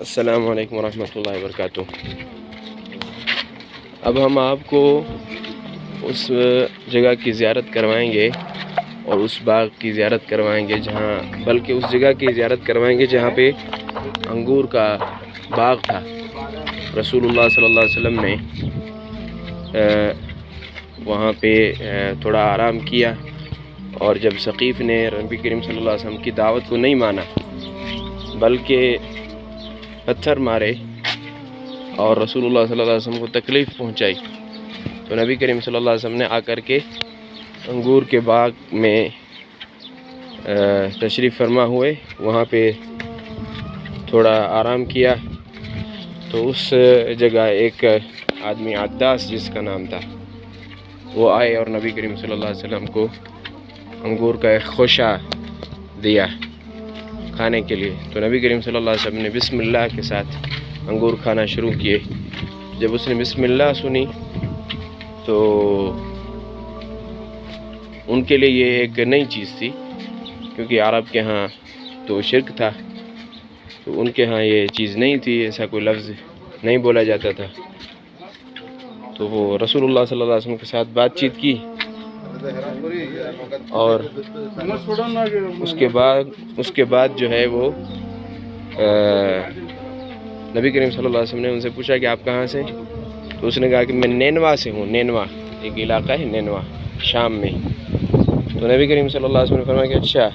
السلام علیکم ورحمۃ اللہ وبرکاتہ۔ اب ہم آپ کو اس جگہ کی زیارت کروائیں گے اور اس باغ کی زیارت کروائیں گے بلکہ اس جگہ کی زیارت کروائیں گے جہاں پہ انگور کا باغ تھا۔ رسول اللہ صلی اللہ علیہ وسلم نے وہاں پہ تھوڑا آرام کیا، اور جب ثقیف نے نبی کریم صلی اللہ علیہ وسلم کی دعوت کو نہیں مانا بلکہ پتھر مارے اور رسول اللہ صلی اللہ علیہ وسلم کو تکلیف پہنچائی، تو نبی کریم صلی اللہ علیہ وسلم نے آ کر کے انگور کے باغ میں تشریف فرما ہوئے، وہاں پہ تھوڑا آرام کیا۔ تو اس جگہ ایک آدمی عداس جس کا نام تھا، وہ آئے اور نبی کریم صلی اللہ علیہ وسلم کو انگور کا ایک خوشہ دیا کھانے کے لیے۔ تو نبی کریم صلی اللہ علیہ وسلم نے بسم اللہ کے ساتھ انگور کھانا شروع کیے۔ جب اس نے بسم اللہ سنی تو ان کے لیے یہ ایک نئی چیز تھی، کیونکہ عرب کے ہاں تو شرک تھا، تو ان کے ہاں یہ چیز نہیں تھی، ایسا کوئی لفظ نہیں بولا جاتا تھا۔ تو وہ رسول اللہ صلی اللہ علیہ وسلم کے ساتھ بات چیت کی، اور اس کے بعد جو ہے وہ نبی کریم صلی اللہ علیہ وسلم نے ان سے پوچھا کہ آپ کہاں سے؟ تو اس نے کہا کہ میں نینوا سے ہوں۔ نینوا ایک علاقہ ہے، نینوا شام میں۔ تو نبی کریم صلی اللہ علیہ وسلم نے فرمایا کہ اچھا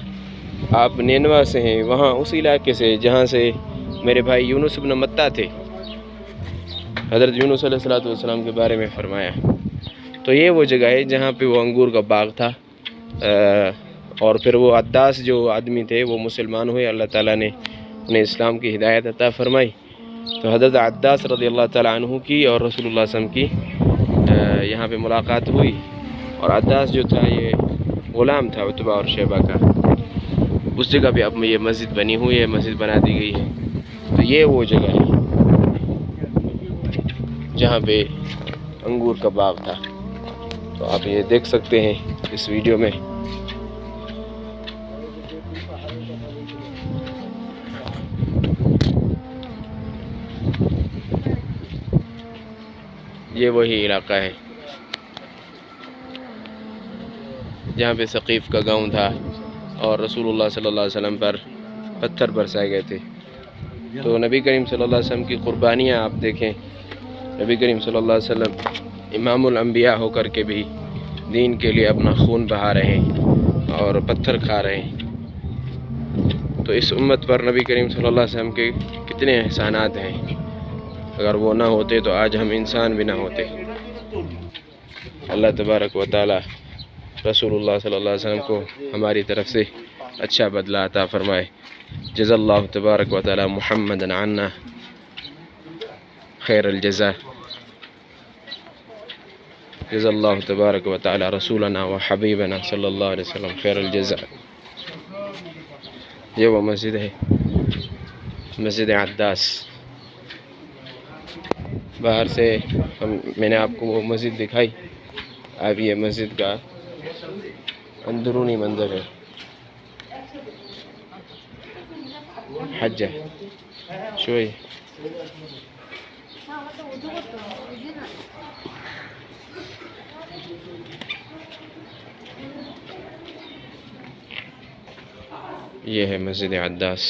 آپ نینوا سے ہیں، وہاں اس علاقے سے جہاں سے میرے بھائی یونس بن متیٰ تھے۔ حضرت یونس علیہ السلام کے بارے میں فرمایا۔ تو یہ وہ جگہ ہے جہاں پہ وہ انگور کا باغ تھا، اور پھر وہ عداس جو آدمی تھے وہ مسلمان ہوئے، اللہ تعالیٰ نے انہیں اسلام کی ہدایت عطا فرمائی۔ تو حضرت عداس رضی اللہ تعالیٰ عنہ کی اور رسول اللہ صلی اللہ علیہ وسلم کی یہاں پہ ملاقات ہوئی، اور عداس جو تھا یہ غلام تھا عتبہ اور شیبہ کا۔ اس جگہ پہ اب یہ مسجد بنی ہوئی ہے، مسجد بنا دی گئی ہے۔ تو یہ وہ جگہ ہے جہاں پہ انگور کا باغ تھا۔ تو آپ یہ دیکھ سکتے ہیں اس ویڈیو میں۔ یہ وہی علاقہ ہے جہاں پہ ثقیف کا گاؤں تھا، اور رسول اللہ صلی اللہ علیہ وسلم پر پتھر برسائے گئے تھے۔ تو نبی کریم صلی اللہ علیہ وسلم کی قربانیاں آپ دیکھیں، نبی کریم صلی اللہ علیہ وسلم امام الانبیاء ہو کر کے بھی دین کے لیے اپنا خون بہا رہے ہیں اور پتھر کھا رہے ہیں۔ تو اس امت پر نبی کریم صلی اللہ علیہ وسلم کے کتنے احسانات ہیں، اگر وہ نہ ہوتے تو آج ہم انسان بھی نہ ہوتے۔ اللہ تبارک و تعالی رسول اللہ صلی اللہ علیہ وسلم کو ہماری طرف سے اچھا بدلہ عطا فرمائے۔ جزا اللہ تبارک و تعالی محمد عنا خیر الجزا۔ جزا اللہ تبارک و تعالی رسولنا و حبیبنا صلی اللہ علیہ وسلم خیر الجزا۔ یہ وہ مسجد ہے، مسجد عداس۔ باہر سے میں نے آپ کو وہ مسجد دکھائی، اب یہ مسجد کا اندرونی منظر ہے۔ حجہ شوئی یہ ہے مسجد عداس۔